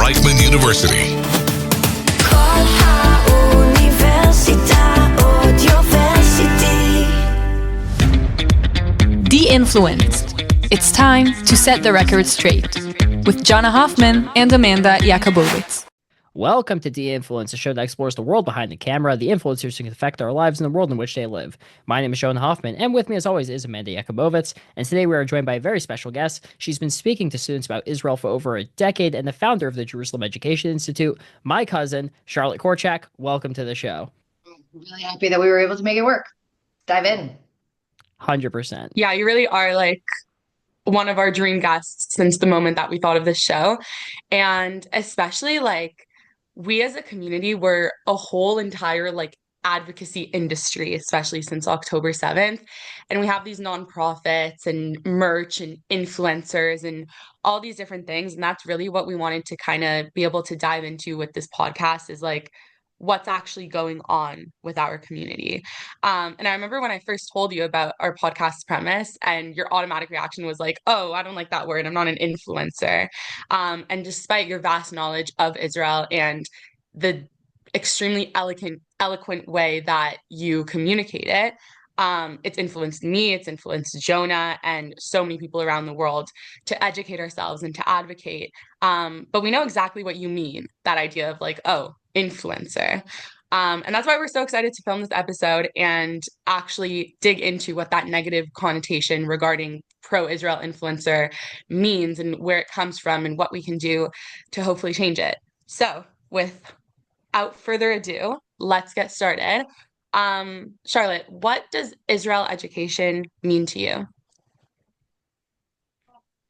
Reichman University. De-influenced. It's time to set the record straight with Jonah Hoffman and Amanda Jakubowicz. Welcome to De-Influence, a show that explores the world behind the camera, the influencers who can affect our lives and the world in which they live. My name is Jonah Hoffman, and with me as always is Amanda Jakubowicz, and today we are joined by a very special guest. She's been speaking to students about Israel for over a decade and the founder of the Jerusalem Education Institute, my cousin, Charlotte Korchak. Welcome to the show. I'm really happy that we were able to make it work. Dive in. 100%. Yeah, you really are like one of our dream guests since the moment that we thought of this show. And especially like we as a community were a whole entire like advocacy industry, especially since October 7th. And we have these nonprofits and merch and influencers and all these different things. And that's really what we wanted to kind of be able to dive into with this podcast is like what's actually going on with our community. And I remember when I first told you about our podcast premise and your automatic reaction was like, oh, I don't like that word. I'm not an influencer. And despite your vast knowledge of Israel and the extremely eloquent way that you communicate it, it's influenced me, it's influenced Jonah and so many people around the world to educate ourselves and to advocate. But we know exactly what you mean, that idea of like, oh, influencer. And that's why we're so excited to film this episode and actually dig into what that negative connotation regarding pro-Israel influencer means and where it comes from and what we can do to hopefully change it. So without further ado, let's get started. Charlotte, what does Israel education mean to you?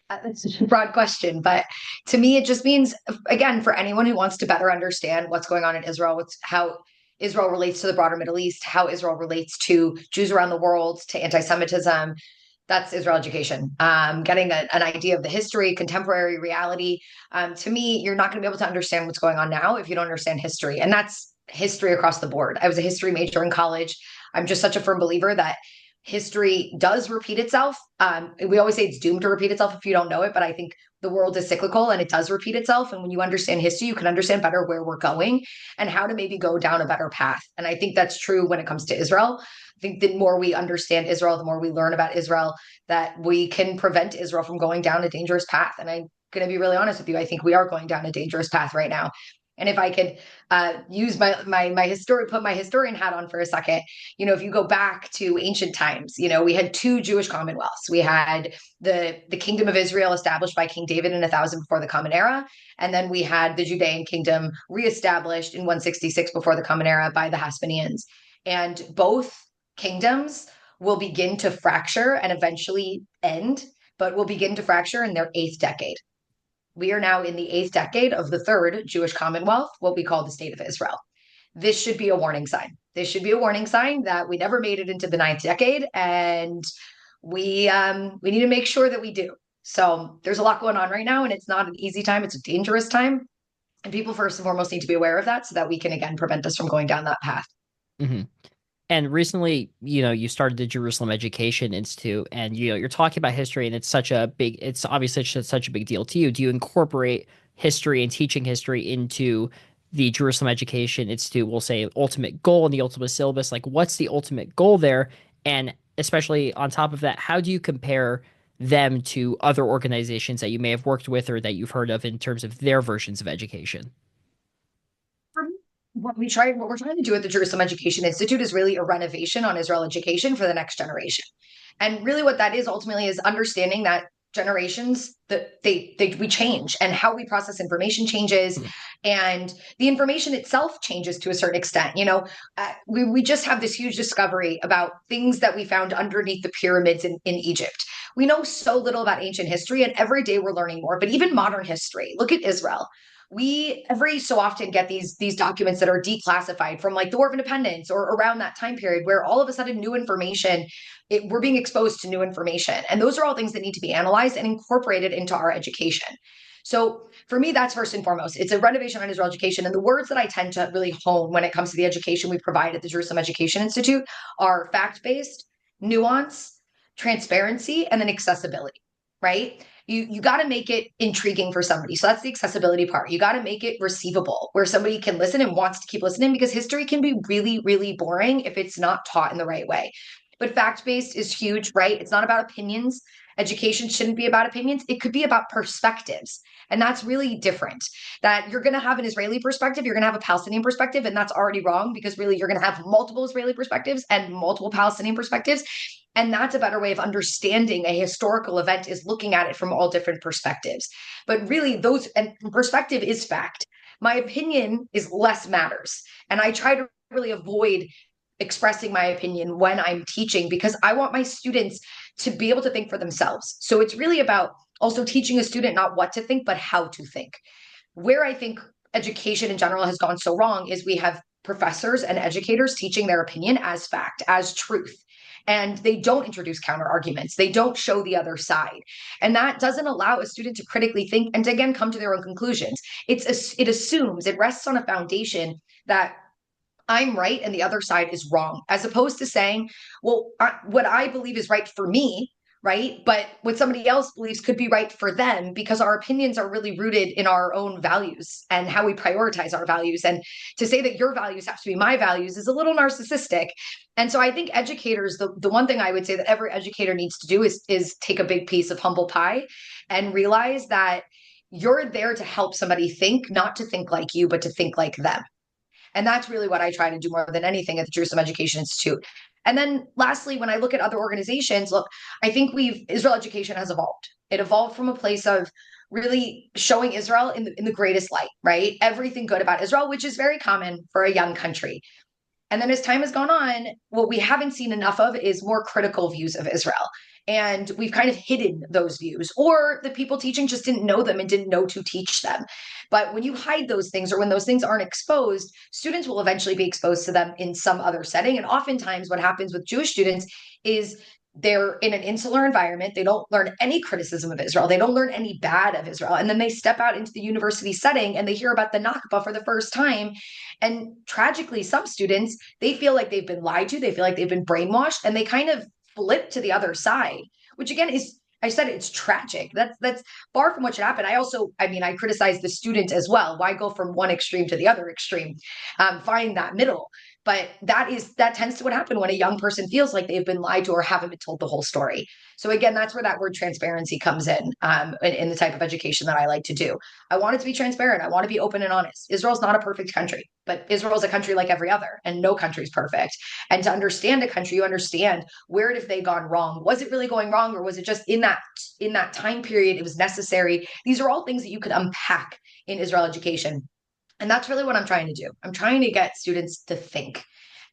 That's a broad question, but to me, it just means, again, for anyone who wants to better understand what's going on in Israel, how Israel relates to the broader Middle East, how Israel relates to Jews around the world, to anti-Semitism, that's Israel education. Getting an idea of the history, contemporary reality. To me, you're not going to be able to understand what's going on now if you don't understand history. And that's history across the board. I was a history major in college. I'm just such a firm believer that history does repeat itself. We always say it's doomed to repeat itself if you don't know it, but I think the world is cyclical and it does repeat itself. And when you understand history, you can understand better where we're going and how to maybe go down a better path. And I think that's true when it comes to Israel. I think the more we understand Israel, the more we learn about Israel, that we can prevent Israel from going down a dangerous path. And I'm going to be really honest with you. I think we are going down a dangerous path right now. And if I could use put my historian hat on for a second, if you go back to ancient times, we had two Jewish commonwealths. We had the kingdom of Israel established by King David in 1000 before the Common Era. And then we had the Judean kingdom reestablished in 166 before the Common Era by the Hasmoneans. And both kingdoms will begin to fracture and eventually end, but will begin to fracture in their 8th decade. We are now in the 8th decade of the 3rd Jewish Commonwealth, what we call the State of Israel. This should be a warning sign. This should be a warning sign that we never made it into the 9th decade, and we need to make sure that we do. So there's a lot going on right now, and it's not an easy time. It's a dangerous time. And people first and foremost need to be aware of that so that we can, again, prevent us from going down that path. Mm-hmm. And recently, you started the Jerusalem Education Institute, and you're talking about history, and it's obviously such a big deal to you. Do you incorporate history and teaching history into the Jerusalem Education Institute, we'll say, ultimate goal and the ultimate syllabus? Like, what's the ultimate goal there? And especially on top of that, how do you compare them to other organizations that you may have worked with or that you've heard of in terms of their versions of education? What we're trying to do at the Jerusalem Education Institute is really a renovation on Israel education for the next generation. And really what that is ultimately is understanding that generations, that we change and how we process information changes, and the information itself changes to a certain extent. We just have this huge discovery about things that we found underneath the pyramids in Egypt. We know so little about ancient history, and every day we're learning more, but even modern history. Look at Israel. We every so often get these documents that are declassified from like the War of Independence or around that time period where all of a sudden new information, we're being exposed to new information. And those are all things that need to be analyzed and incorporated into our education. So for me, that's first and foremost. It's a renovation on Israel education. And the words that I tend to really hone when it comes to the education we provide at the Jerusalem Education Institute are fact-based, nuance, transparency, and then accessibility, right? You got to make it intriguing for somebody. So that's the accessibility part. You got to make it receivable where somebody can listen and wants to keep listening, because history can be really, really boring if it's not taught in the right way. But fact-based is huge, right? It's not about opinions. Education shouldn't be about opinions. It could be about perspectives. And that's really different. That you're going to have an Israeli perspective, you're going to have a Palestinian perspective, and that's already wrong, because really you're going to have multiple Israeli perspectives and multiple Palestinian perspectives. And that's a better way of understanding a historical event, is looking at it from all different perspectives. But really, and perspective is fact. My opinion is less matters. And I try to really avoid expressing my opinion when I'm teaching, because I want my students to be able to think for themselves. So it's really about also teaching a student not what to think, but how to think. Where I think education in general has gone so wrong is we have professors and educators teaching their opinion as fact, as truth. And they don't introduce counter arguments. They don't show the other side. And that doesn't allow a student to critically think and to, again, come to their own conclusions. It assumes, it rests on a foundation that I'm right and the other side is wrong, as opposed to saying, well, what I believe is right for me, right? But what somebody else believes could be right for them, because our opinions are really rooted in our own values and how we prioritize our values. And to say that your values have to be my values is a little narcissistic. And so I think educators, the one thing I would say that every educator needs to do is take a big piece of humble pie and realize that you're there to help somebody think, not to think like you, but to think like them. And that's really what I try to do more than anything at the Jerusalem Education Institute. And then lastly, when I look at other organizations, look, I think Israel education has evolved. It evolved from a place of really showing Israel in the greatest light, right? Everything good about Israel, which is very common for a young country. And then as time has gone on, what we haven't seen enough of is more critical views of Israel. And we've kind of hidden those views, or the people teaching just didn't know them and didn't know to teach them. But when you hide those things, or when those things aren't exposed, students will eventually be exposed to them in some other setting. And oftentimes what happens with Jewish students is they're in an insular environment. They don't learn any criticism of Israel. They don't learn any bad of Israel. And then they step out into the university setting and they hear about the Nakba for the first time. And tragically, some students, they feel like they've been lied to. They feel like they've been brainwashed, and they kind of flip to the other side, which again is, I said, it's tragic. That's far from what should happen. I criticize the student as well. Why go from one extreme to the other extreme? Find that middle. But that tends to what happen when a young person feels like they've been lied to or haven't been told the whole story. So again, that's where that word transparency comes in the type of education that I like to do. I want it to be transparent. I want to be open and honest. Israel's not a perfect country, but Israel's a country like every other, and no country's perfect. And to understand a country, you understand, where have they gone wrong? Was it really going wrong, or was it just in that time period it was necessary? These are all things that you could unpack in Israel education. And that's really what I'm trying to do. I'm trying to get students to think,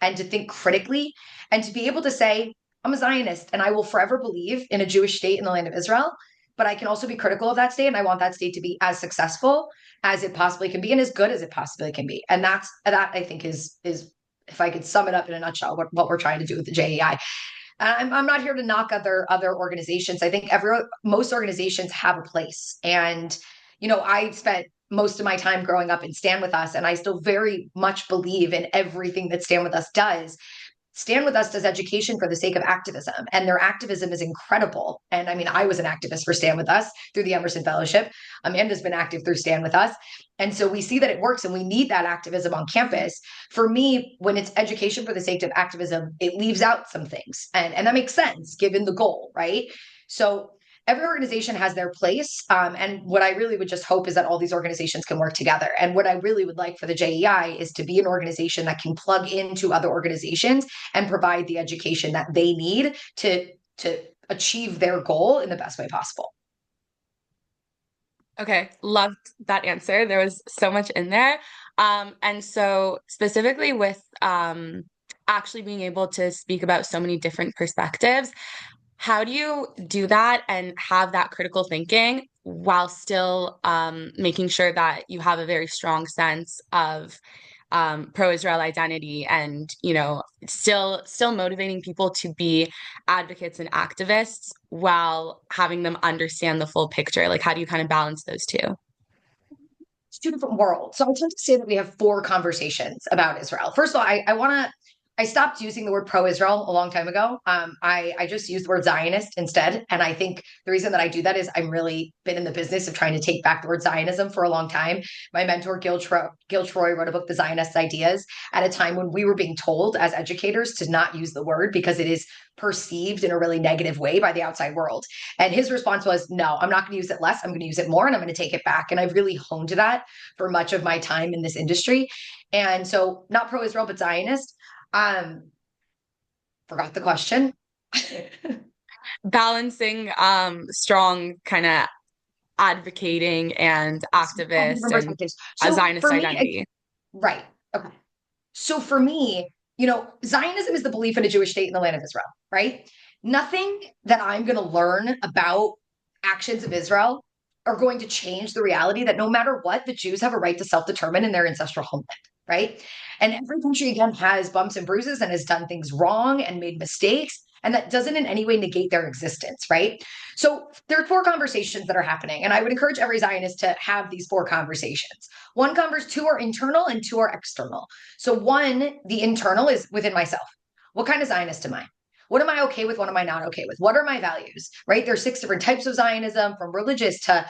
and to think critically, and to be able to say, I'm a Zionist and I will forever believe in a Jewish state in the land of Israel, but I can also be critical of that state, and I want that state to be as successful as it possibly can be and as good as it possibly can be. And that I think is if I could sum it up in a nutshell, what we're trying to do with the JEI. I'm not here to knock other organizations. I think most organizations have a place. And, I spent most of my time growing up in Stand With Us, and I still very much believe in everything that Stand With Us does. Stand With Us does education for the sake of activism, and their activism is incredible. And I mean, I was an activist for Stand With Us through the Emerson Fellowship. Amanda's been active through Stand With Us. And so we see that it works, and we need that activism on campus. For me, when it's education for the sake of activism, it leaves out some things. And that makes sense given the goal, right? So every organization has their place. And what I really would just hope is that all these organizations can work together. And what I really would like for the JEI is to be an organization that can plug into other organizations and provide the education that they need to achieve their goal in the best way possible. Okay, loved that answer. There was so much in there. And so specifically with actually being able to speak about so many different perspectives, how do you do that and have that critical thinking while still making sure that you have a very strong sense of pro-Israel identity, and still motivating people to be advocates and activists while having them understand the full picture? Like, how do you kind of balance those two? It's two different worlds. So I tend to say that we have four conversations about Israel. First of all, I want to I stopped using the word pro-Israel a long time ago. I just use the word Zionist instead. And I think the reason that I do that is I'm really been in the business of trying to take back the word Zionism for a long time. My mentor, Gil Troy, wrote a book, The Zionist Ideas, at a time when we were being told as educators to not use the word because it is perceived in a really negative way by the outside world. And his response was, no, I'm not going to use it less. I'm going to use it more and I'm going to take it back. And I've really honed to that for much of my time in this industry. And so not pro-Israel, but Zionist. Forgot the question. Balancing strong kind of advocating and activist and a Zionist identity. Right. Okay. So for me, Zionism is the belief in a Jewish state in the land of Israel, right? Nothing that I'm going to learn about actions of Israel are going to change the reality that no matter what, the Jews have a right to self-determine in their ancestral homeland, right? And every country, again, has bumps and bruises and has done things wrong and made mistakes. And that doesn't in any way negate their existence, right? So there are 4 conversations that are happening. And I would encourage every Zionist to have these 4 conversations. 2 are internal and 2 are external. So 1, the internal, is within myself. What kind of Zionist am I? What am I okay with? What am I not okay with? What are my values, right? There's 6 different types of Zionism, from religious to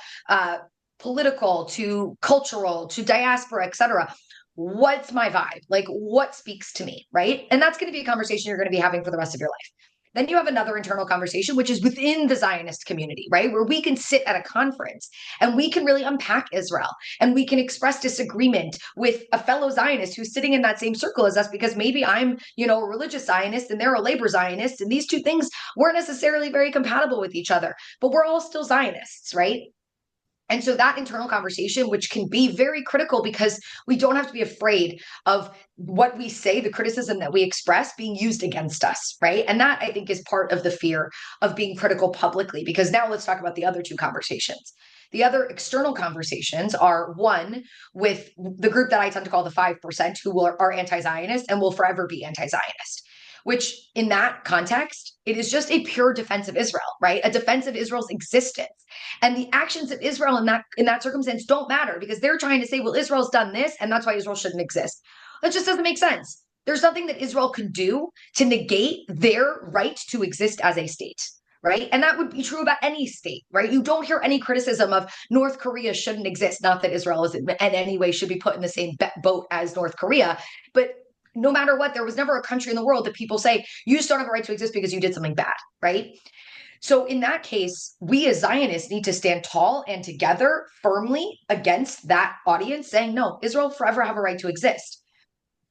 political to cultural to diaspora, etc. What's my vibe? Like, what speaks to me, right? And that's going to be a conversation you're going to be having for the rest of your life. Then you have another internal conversation, which is within the Zionist community, right? Where we can sit at a conference and we can really unpack Israel and we can express disagreement with a fellow Zionist who's sitting in that same circle as us, because maybe I'm, a religious Zionist and they're a labor Zionist. And these 2 things weren't necessarily very compatible with each other, but we're all still Zionists, right? And so that internal conversation, which can be very critical because we don't have to be afraid of what we say, the criticism that we express being used against us, right? And that, I think, is part of the fear of being critical publicly, because now let's talk about the other 2 conversations. The other external conversations are, 1, with the group that I tend to call the 5% who are anti-Zionist and will forever be anti-Zionist, which in that context, it is just a pure defense of Israel, right? A defense of Israel's existence. And the actions of Israel in that circumstance don't matter, because they're trying to say, well, Israel's done this, and that's why Israel shouldn't exist. That just doesn't make sense. There's nothing that Israel could do to negate their right to exist as a state, right? And that would be true about any state, right? You don't hear any criticism of North Korea shouldn't exist. Not that Israel is in any way should be put in the same boat as North Korea, but no matter what, there was never a country in the world that people say, you just don't have a right to exist because you did something bad, right? So in that case, we as Zionists need to stand tall and together firmly against that audience, saying, no, Israel forever have a right to exist.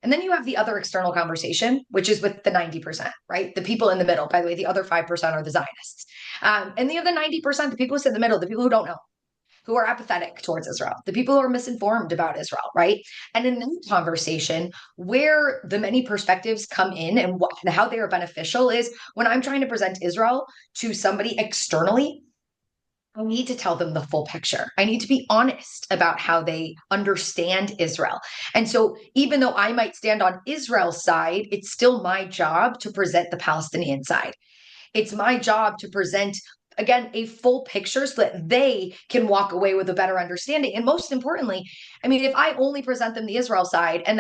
And then you have the other external conversation, which is with the 90%, right? The people in the middle. By the way, the other 5% are the Zionists. And the other 90%, the people who sit in the middle, the people who don't know, who are apathetic towards Israel, the people who are misinformed about Israel, right? And in this conversation, where the many perspectives come in and how they are beneficial is when I'm trying to present Israel to somebody externally, I need to tell them the full picture. I need to be honest about how they understand Israel. And so even though I might stand on Israel's side, it's still my job to present the Palestinian side. It's my job to present, again, a full picture so that they can walk away with a better understanding. And most importantly, I mean, if I only present them the Israel side and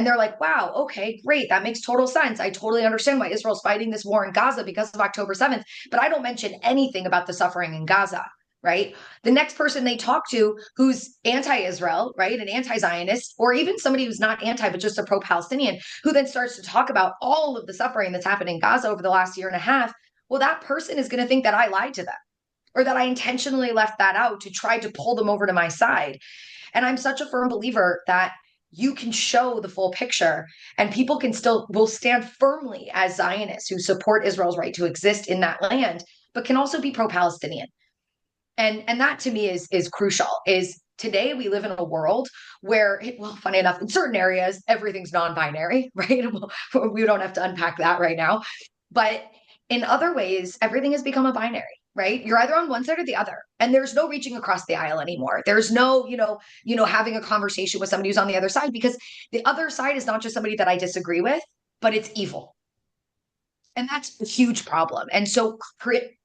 they're like, wow, okay, great, that makes total sense. I totally understand why Israel's fighting this war in Gaza because of October 7th, but I don't mention anything about the suffering in Gaza, right? The next person they talk to who's anti-Israel, right, an anti-Zionist, or even somebody who's not anti, but just a pro-Palestinian, who then starts to talk about all of the suffering that's happened in Gaza over the last year and a half, well, that person is going to think that I lied to them or that I intentionally left that out to try to pull them over to my side. And I'm such a firm believer that you can show the full picture and people will stand firmly as Zionists who support Israel's right to exist in that land, but can also be pro-Palestinian. And that to me is crucial. Is today we live in a world where, well, funny enough, in certain areas, everything's non-binary, right? We don't have to unpack that right now. But in other ways, everything has become a binary, right? You're either on one side or the other. And there's no reaching across the aisle anymore. There's no, having a conversation with somebody who's on the other side, because the other side is not just somebody that I disagree with, but it's evil. And that's a huge problem. And so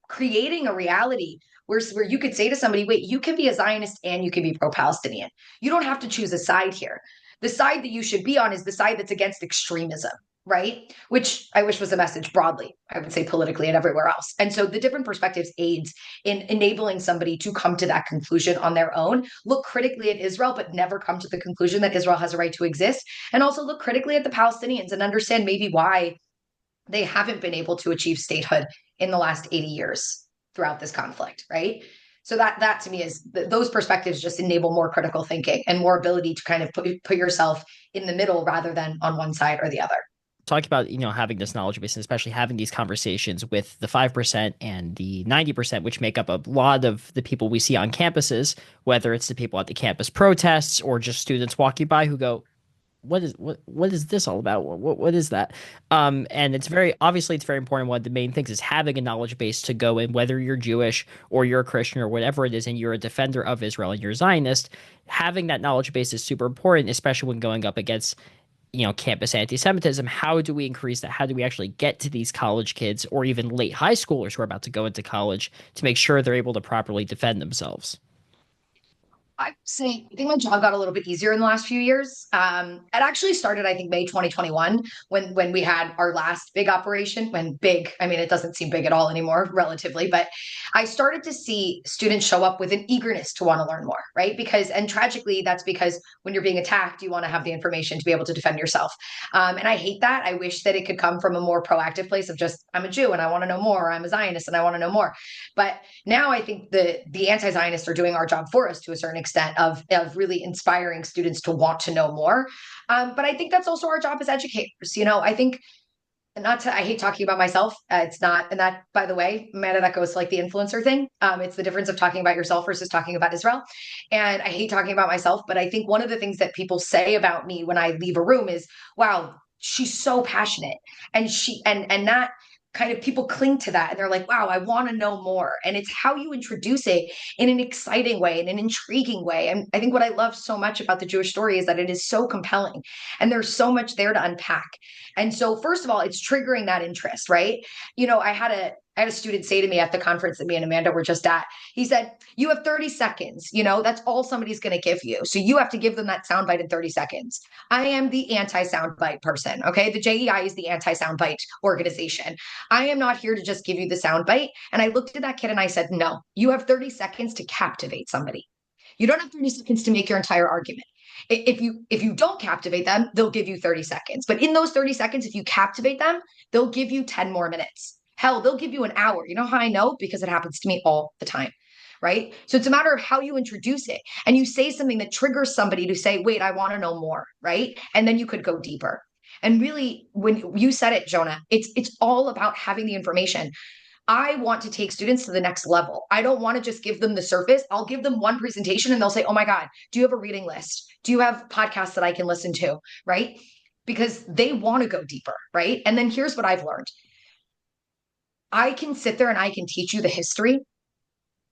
creating a reality where you could say to somebody, wait, you can be a Zionist and you can be pro-Palestinian. You don't have to choose a side here. The side that you should be on is the side that's against extremism, right? Which I wish was a message broadly, I would say politically and everywhere else. And so the different perspectives aids in enabling somebody to come to that conclusion on their own, look critically at Israel, but never come to the conclusion that Israel has a right to exist, and also look critically at the Palestinians and understand maybe why they haven't been able to achieve statehood in the last 80 years throughout this conflict, right? So that to me is those perspectives just enable more critical thinking and more ability to kind of put yourself in the middle rather than on one side or the other. Talk about, having this knowledge base and especially having these conversations with the 5% and the 90%, which make up a lot of the people we see on campuses, whether it's the people at the campus protests or just students walking by who go, what is this all about? What is that? And it's very important. One of the main things is having a knowledge base to go in, whether you're Jewish or you're a Christian or whatever it is, and you're a defender of Israel and you're a Zionist. Having that knowledge base is super important, especially when going up against campus anti-Semitism. How do we increase that? How do we actually get to these college kids or even late high schoolers who are about to go into college to make sure they're able to properly defend themselves? I think my job got a little bit easier in the last few years. It actually started, I think, May 2021 when we had our last big operation. When big, I mean, it doesn't seem big at all anymore, relatively, but I started to see students show up with an eagerness to want to learn more, right? And tragically, that's because when you're being attacked, you want to have the information to be able to defend yourself. And I hate that. I wish that it could come from a more proactive place of just, I'm a Jew and I want to know more. Or I'm a Zionist and I want to know more. But now I think the anti-Zionists are doing our job for us to a certain extent of really inspiring students to want to know more. But I think that's also our job as educators. I think I hate talking about myself. It's not, and that, by the way, Amanda, that goes to like the influencer thing. It's the difference of talking about yourself versus talking about Israel. And I hate talking about myself, but I think one of the things that people say about me when I leave a room is, wow, she's so passionate. And that kind of people cling to that and they're like, wow, I want to know more. And it's how you introduce it in an exciting way, in an intriguing way. And I think what I love so much about the Jewish story is that it is so compelling and there's so much there to unpack. And so first of all, it's triggering that interest, right? I had a student say to me at the conference that me and Amanda were just at, he said, you have 30 seconds, that's all somebody's going to give you. So you have to give them that soundbite in 30 seconds. I am the anti-soundbite person. Okay. The JEI is the anti-soundbite organization. I am not here to just give you the soundbite. And I looked at that kid and I said, no, you have 30 seconds to captivate somebody. You don't have 30 seconds to make your entire argument. If you don't captivate them, they'll give you 30 seconds. But in those 30 seconds, if you captivate them, they'll give you 10 more minutes. Hell, they'll give you an hour. You know how I know? Because it happens to me all the time, right? So it's a matter of how you introduce it. And you say something that triggers somebody to say, wait, I want to know more, right? And then you could go deeper. And really, when you said it, Jonah, it's all about having the information. I want to take students to the next level. I don't want to just give them the surface. I'll give them one presentation and they'll say, oh my God, do you have a reading list? Do you have podcasts that I can listen to? Right? Because they want to go deeper. Right. And then here's what I've learned. I can sit there and I can teach you the history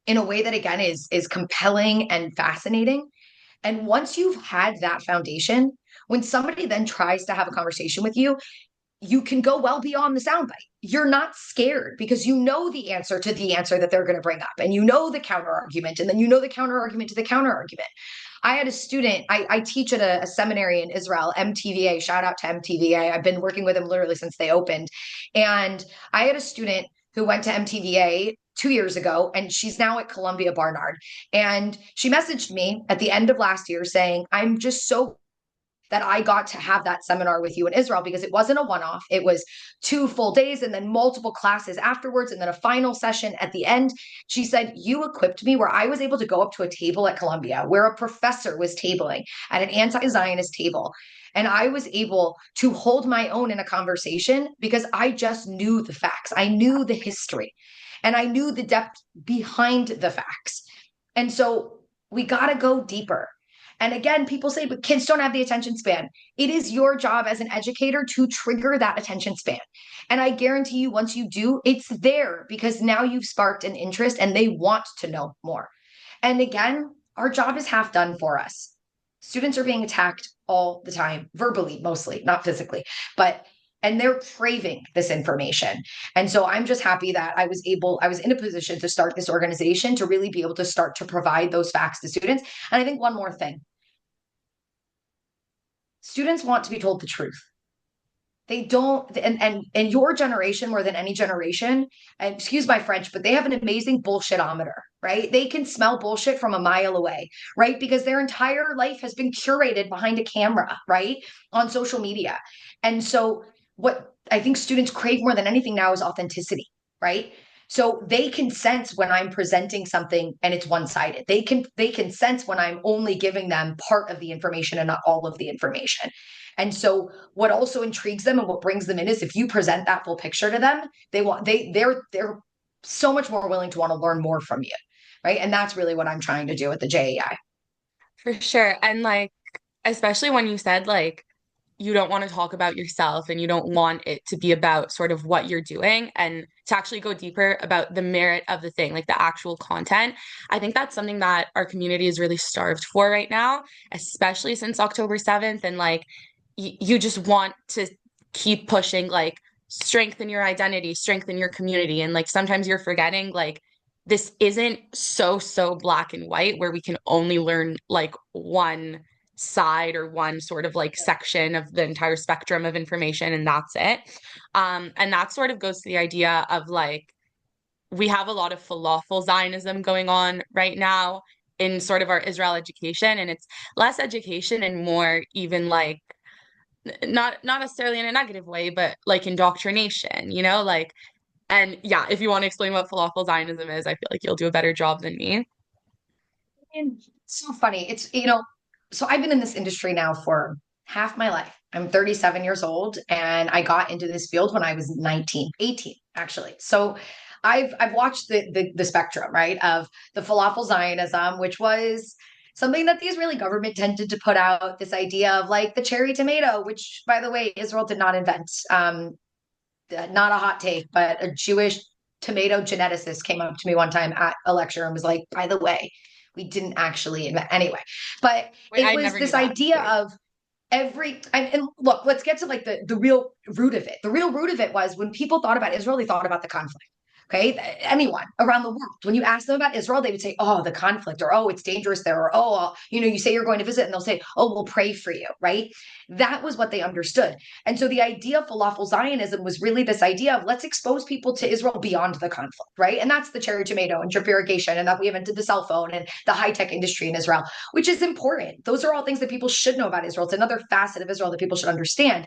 in a way that, again, is compelling and fascinating. And once you've had that foundation, when somebody then tries to have a conversation with you, you can go well beyond the soundbite. You're not scared because you know the answer to the answer that they're going to bring up, and you know the counter argument, and then you know the counter argument to the counter argument. I had a student, I teach at a seminary in Israel, MTVA, shout out to MTVA. I've been working with them literally since they opened. And I had a student who went to MTVA 2 years ago, and she's now at Columbia Barnard. And she messaged me at the end of last year saying, I'm just so that I got to have that seminar with you in Israel, because it wasn't a one-off. It was 2 full days and then multiple classes afterwards and then a final session at the end. She said, you equipped me where I was able to go up to a table at Columbia where a professor was tabling at an anti-Zionist table. And I was able to hold my own in a conversation because I just knew the facts. I knew the history and I knew the depth behind the facts. And so we got to go deeper. And again, people say, but kids don't have the attention span. It is your job as an educator to trigger that attention span. And I guarantee you, once you do, it's there because now you've sparked an interest and they want to know more. And again, our job is half done for us. Students are being attacked all the time, verbally, mostly, not physically, and they're craving this information. And so I'm just happy that I was in a position to start this organization to really be able to start to provide those facts to students. And I think one more thing. Students want to be told the truth. They don't, and your generation more than any generation, and excuse my French, but they have an amazing bullshitometer, right? They can smell bullshit from a mile away, right? Because their entire life has been curated behind a camera, right? On social media. And so what I think students crave more than anything now is authenticity, right? So they can sense when I'm presenting something and it's one-sided. They can sense when I'm only giving them part of the information and not all of the information. And so what also intrigues them and what brings them in is if you present that full picture to them, they're so much more willing to want to learn more from you. Right. And that's really what I'm trying to do with the JEI. For sure. And like, especially when you said like you don't want to talk about yourself and you don't want it to be about sort of what you're doing and to actually go deeper about the merit of the thing, like the actual content. I think that's something that our community is really starved for right now, especially since October 7th. And like, you just want to keep pushing, like, strengthen your identity, strengthen your community. And like, sometimes you're forgetting, like, this isn't so black and white where we can only learn like one side or one sort of like section of the entire spectrum of information and that's it. And that sort of goes to the idea of like we have a lot of falafel Zionism going on right now in sort of our Israel education, and it's less education and more even like not necessarily in a negative way, but like indoctrination, you know, like. And yeah, if you want to explain what falafel Zionism is, I feel like you'll do a better job than me. And it's so funny. So I've been in this industry now for half my life. I'm 37 years old and I got into this field when I was 19, 18 actually. So I've watched the spectrum, right, of the falafel Zionism, which was something that the Israeli government tended to put out, this idea of like the cherry tomato, which by the way, Israel did not invent. Not a hot take, but a Jewish tomato geneticist came up to me one time at a lecture and was like, by the way, we didn't actually invent anyway. But Wait, it I was never knew this that. idea of and look, let's get to like the real root of it. The real root of it was when people thought about Israel, they thought about the conflict. Okay. Anyone around the world, when you ask them about Israel, they would say, oh, the conflict, or oh, it's dangerous there, or oh, you say you're going to visit, and they'll say, oh, we'll pray for you. Right. That was what they understood. And so the idea of falafel Zionism was really this idea of let's expose people to Israel beyond the conflict. Right. And that's the cherry tomato and drip irrigation, and that we invented the cell phone and the high tech industry in Israel, which is important. Those are all things that people should know about Israel. It's another facet of Israel that people should understand.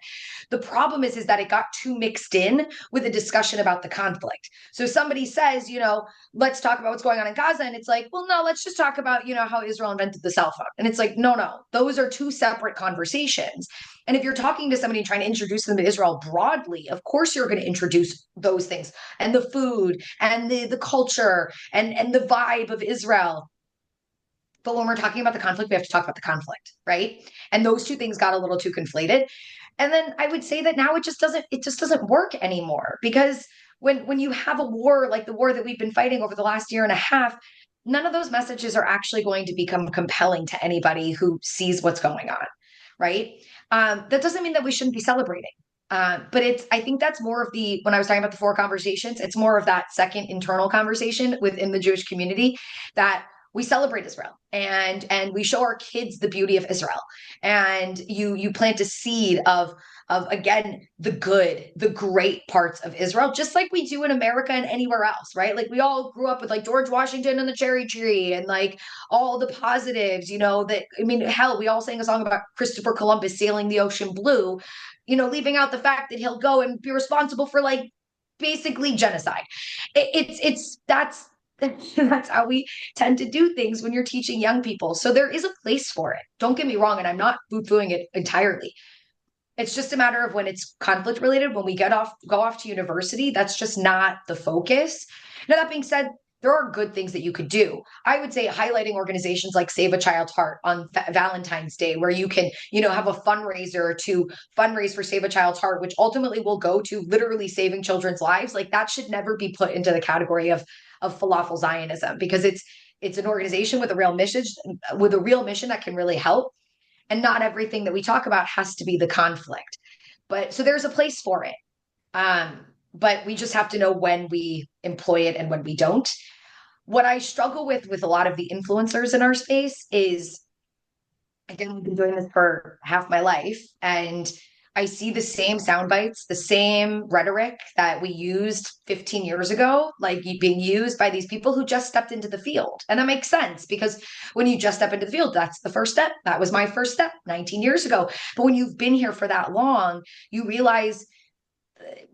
The problem is that it got too mixed in with a discussion about the conflict. So somebody says, let's talk about what's going on in Gaza. And it's like, well, no, let's just talk about, how Israel invented the cell phone. And it's like, no, those are two separate conversations. And if you're talking to somebody trying to introduce them to Israel broadly, of course you're going to introduce those things and the food and the culture and the vibe of Israel. But when we're talking about the conflict, we have to talk about the conflict, right? And those two things got a little too conflated. And then I would say that now it just doesn't work anymore, because when you have a war like the war that we've been fighting over the last year and a half, none of those messages are actually going to become compelling to anybody who sees what's going on, right? That doesn't mean that we shouldn't be celebrating. But I think that's more of when I was talking about the four conversations, it's more of that second internal conversation within the Jewish community, that we celebrate Israel and we show our kids the beauty of Israel. And you plant a seed of again, the great parts of Israel, just like we do in America and anywhere else, right? Like we all grew up with like George Washington and the cherry tree and like all the positives, hell, we all sang a song about Christopher Columbus sailing the ocean blue, leaving out the fact that he'll go and be responsible for like basically genocide. That's how we tend to do things when you're teaching young people. So there is a place for it. Don't get me wrong, and I'm not poo-pooing it entirely. It's just a matter of when it's conflict related, when we go off to university, that's just not the focus. Now, that being said, there are good things that you could do. I would say highlighting organizations like Save a Child's Heart on Valentine's Day, where you can, have a fundraiser to fundraise for Save a Child's Heart, which ultimately will go to literally saving children's lives. Like that should never be put into the category of falafel Zionism, because it's an organization with a real mission that can really help. And not everything that we talk about has to be the conflict. But so there's a place for it. But we just have to know when we employ it and when we don't. What I struggle with a lot of the influencers in our space is, again, I've been doing this for half my life, and I see the same sound bites, the same rhetoric that we used 15 years ago, like being used by these people who just stepped into the field. And that makes sense because when you just step into the field, that's the first step. That was my first step 19 years ago. But when you've been here for that long, you realize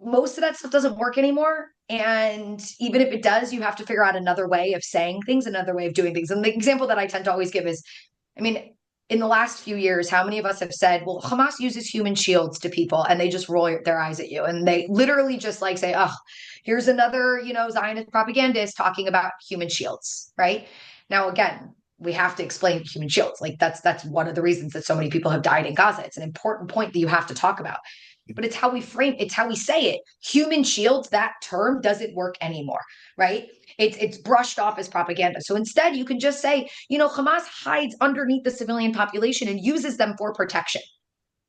most of that stuff doesn't work anymore. And even if it does, you have to figure out another way of saying things, another way of doing things. And the example that I tend to always give is, I mean, in the last few years, how many of us have said, well, Hamas uses human shields to people and they just roll their eyes at you. And they literally just like say, oh, here's another, Zionist propagandist talking about human shields, right? Now, again, we have to explain human shields. Like that's one of the reasons that so many people have died in Gaza. It's an important point that you have to talk about. But it's how we frame, it's how we say it. Human shields, that term doesn't work anymore, right? It's brushed off as propaganda. So instead, you can just say, Hamas hides underneath the civilian population and uses them for protection,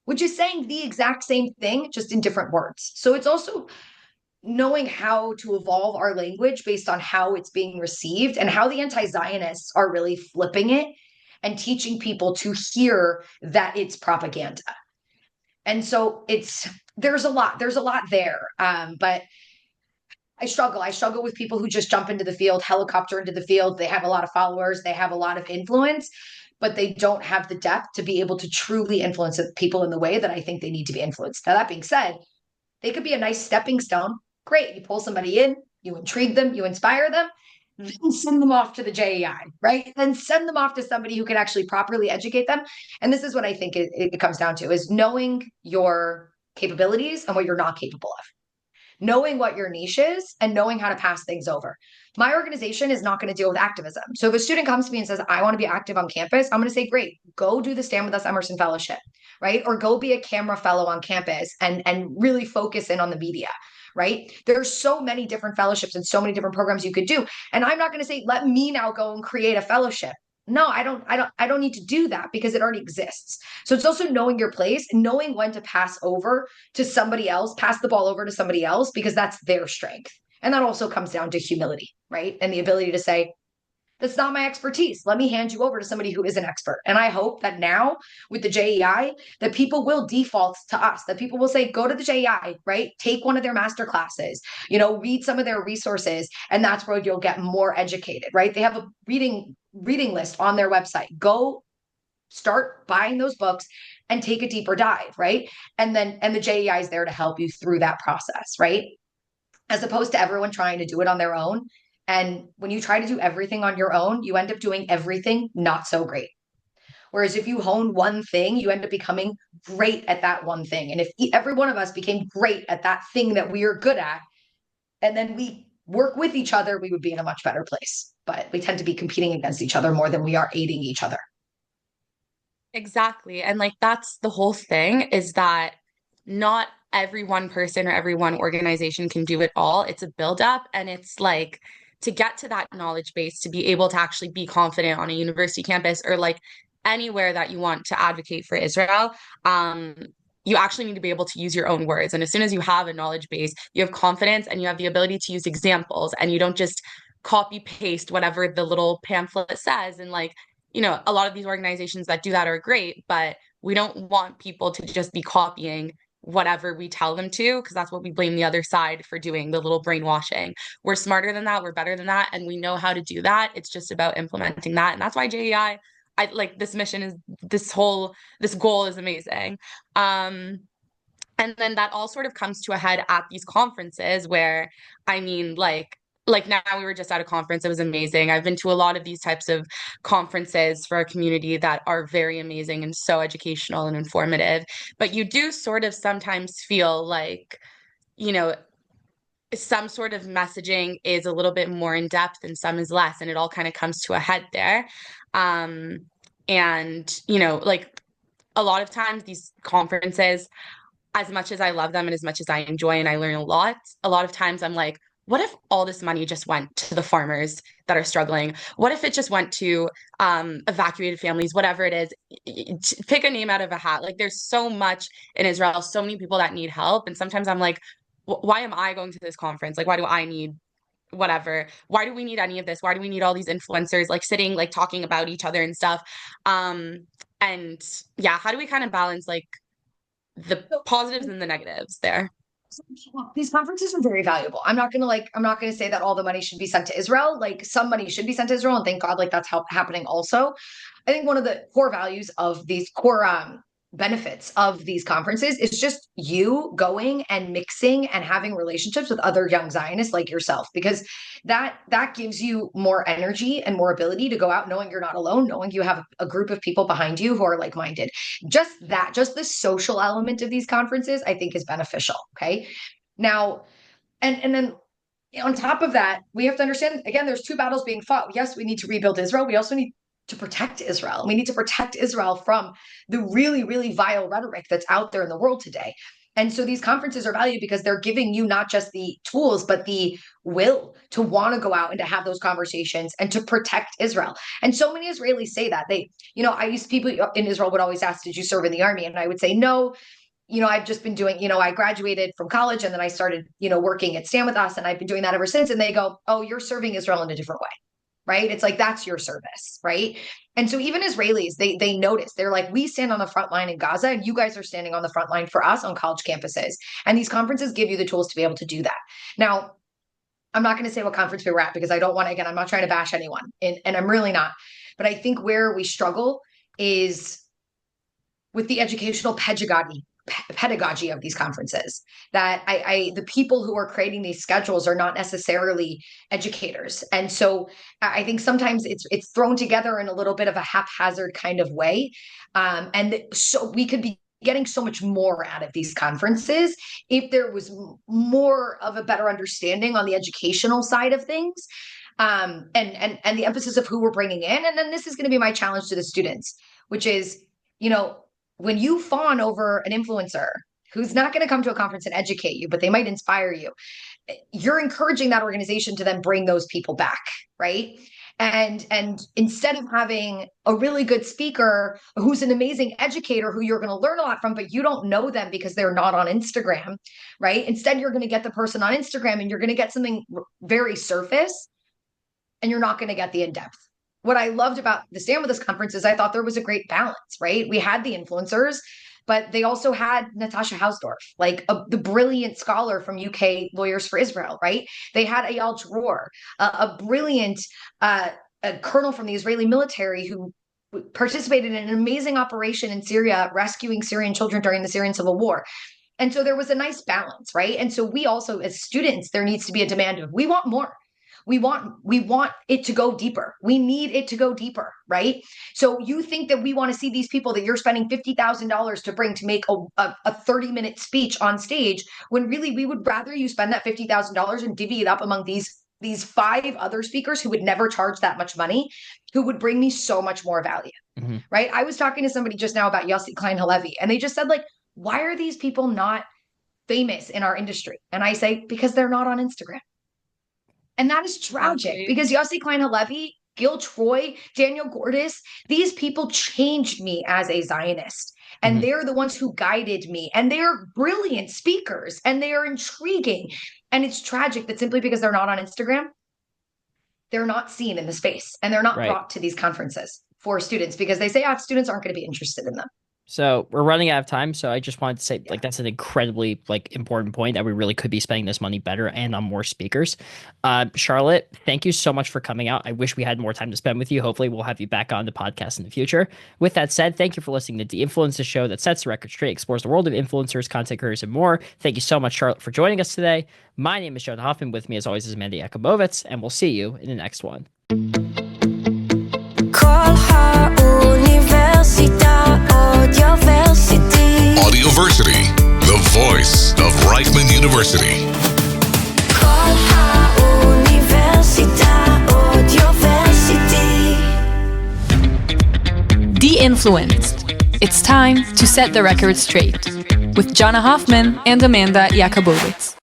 which is saying the exact same thing, just in different words. So it's also knowing how to evolve our language based on how it's being received and how the anti-Zionists are really flipping it and teaching people to hear that it's propaganda. And so there's a lot there. But I struggle with people who just jump into the field, helicopter into the field. They have a lot of followers, they have a lot of influence, but they don't have the depth to be able to truly influence people in the way that I think they need to be influenced. Now, that being said, they could be a nice stepping stone. Great. You pull somebody in, you intrigue them, you inspire them, then send them off to the JEI, right? Then send them off to somebody who can actually properly educate them. And this is what I think it comes down to, is knowing your capabilities and what you're not capable of, knowing what your niche is and knowing how to pass things over. My organization is not going to deal with activism. So if a student comes to me and says, I want to be active on campus, I'm going to say, great, go do the Stand With Us Emerson Fellowship, right? Or go be a camera fellow on campus and really focus in on the media, right? There's so many different fellowships and so many different programs you could do. And I'm not going to say, let me now go and create a fellowship. No, I don't need to do that because it already exists. So it's also knowing your place, knowing when to pass over to somebody else, pass the ball over to somebody else, because that's their strength. And that also comes down to humility, right? And the ability to say, that's not my expertise. Let me hand you over to somebody who is an expert. And I hope that now with the JEI, that people will default to us, that people will say, go to the JEI, right? Take one of their master classes, read some of their resources. And that's where you'll get more educated, right? They have a reading list on their website. Go start buying those books and take a deeper dive, right? And the JEI is there to help you through that process, right? As opposed to everyone trying to do it on their own. And when you try to do everything on your own, you end up doing everything not so great. Whereas if you hone one thing, you end up becoming great at that one thing. And if every one of us became great at that thing that we are good at, and then we work with each other, we would be in a much better place. But we tend to be competing against each other more than we are aiding each other. Exactly. And like that's the whole thing, is that not every one person or every one organization can do it all. It's a buildup, and it's like to get to that knowledge base, to be able to actually be confident on a university campus or like anywhere that you want to advocate for Israel. You actually need to be able to use your own words. And as soon as you have a knowledge base, you have confidence and you have the ability to use examples, and you don't just copy paste whatever the little pamphlet says. And like, a lot of these organizations that do that are great, but we don't want people to just be copying whatever we tell them to, because that's what we blame the other side for doing, the little brainwashing. We're smarter than that, we're better than that, and we know how to do that. It's just about implementing that. And that's why JEI, I like this mission, is this goal is amazing. And then that all sort of comes to a head at these conferences where, I mean, like now we were just at a conference. It was amazing. I've been to a lot of these types of conferences for a community that are very amazing and so educational and informative. But you do sort of sometimes feel like, some sort of messaging is a little bit more in depth and some is less. And it all kind of comes to a head there. And, like a lot of times these conferences, as much as I love them and as much as I enjoy and I learn a lot of times I'm like, what if all this money just went to the farmers that are struggling? What if it just went to evacuated families, whatever it is? Pick a name out of a hat. Like there's so much in Israel, so many people that need help. And sometimes I'm like, why am I going to this conference? Like, why do I need whatever? Why do we need any of this? Why do we need all these influencers like sitting, like talking about each other and stuff? And yeah, how do we kind of balance like the positives and the negatives there. These conferences are very valuable. I'm not gonna say that all the money should be sent to Israel. Like, some money should be sent to Israel, and thank God, like, that's happening also. I think one of the core values of these core benefits of these conferences is just you going and mixing and having relationships with other young Zionists like yourself, because that gives you more energy and more ability to go out knowing you're not alone, knowing you have a group of people behind you who are like-minded. Just the social element of these conferences, I think, is beneficial. Okay. Now, and then on top of that, we have to understand, again, there's two battles being fought. Yes, we need to rebuild Israel. We also need to protect Israel. We need to protect Israel from the really, really vile rhetoric that's out there in the world today. And so these conferences are valued because they're giving you not just the tools, but the will to want to go out and to have those conversations and to protect Israel. And so many Israelis say that. People in Israel would always ask, did you serve in the army? And I would say, no. I've just been doing, I graduated from college and then I started, working at Stand With Us, and I've been doing that ever since. And they go, oh, you're serving Israel in a different way, right? It's like, that's your service, right? And so even Israelis, they notice, they're like, we stand on the front line in Gaza, and you guys are standing on the front line for us on college campuses. And these conferences give you the tools to be able to do that. Now, I'm not going to say what conference we were at, because I don't want to, again, I'm not trying to bash anyone, and I'm really not. But I think where we struggle is with the educational pedagogy of these conferences, that the people who are creating these schedules are not necessarily educators. And so I think sometimes it's thrown together in a little bit of a haphazard kind of way. So we could be getting so much more out of these conferences if there was more of a better understanding on the educational side of things, and the emphasis of who we're bringing in. And then this is going to be my challenge to the students, which is, when you fawn over an influencer who's not going to come to a conference and educate you, but they might inspire you, you're encouraging that organization to then bring those people back, right? And instead of having a really good speaker who's an amazing educator who you're going to learn a lot from, but you don't know them because they're not on Instagram, right? Instead, you're going to get the person on Instagram and you're going to get something very surface, and you're not going to get the in-depth. What I loved about the Stand With Us conference is I thought there was a great balance, right? We had the influencers, but they also had Natasha Hausdorff, like the brilliant scholar from UK Lawyers for Israel, right? They had Eyal Dror, a brilliant a colonel from the Israeli military who participated in an amazing operation in Syria, rescuing Syrian children during the Syrian civil war. And so there was a nice balance, right? And so we also, as students, there needs to be a demand of, we want more. We want it to go deeper. We need it to go deeper, right? So you think that we want to see these people that you're spending $50,000 to bring to make a 30-minute speech on stage, when really we would rather you spend that $50,000 and divvy it up among these 5 other speakers who would never charge that much money, who would bring me so much more value, right? I was talking to somebody just now about Yossi Klein Halevi, and they just said, like, why are these people not famous in our industry? And I say, because they're not on Instagram. And that is tragic, because Yossi Klein Halevi, Gil Troy, Daniel Gordis, these people changed me as a Zionist. And they're the ones who guided me. And they're brilliant speakers, and they are intriguing. And it's tragic that simply because they're not on Instagram, they're not seen in the space, and they're not brought to these conferences for students, because they say, students aren't going to be interested in them. So we're running out of time. So I just wanted to say, that's an incredibly important point, that we really could be spending this money better and on more speakers. Charlotte, thank you so much for coming out. I wish we had more time to spend with you. Hopefully we'll have you back on the podcast in the future. With that said, thank you for listening to De-Influence, the show that sets the record straight, explores the world of influencers, content creators, and more. Thank you so much, Charlotte, for joining us today. My name is Jonah Hoffman. With me, as always, is Amanda Yakubovitz, and we'll see you in the next one. Audioversity, the voice of Reichman University. De-Influenced. It's time to set the record straight with Jonah Hoffman and Amanda Yakubovitz.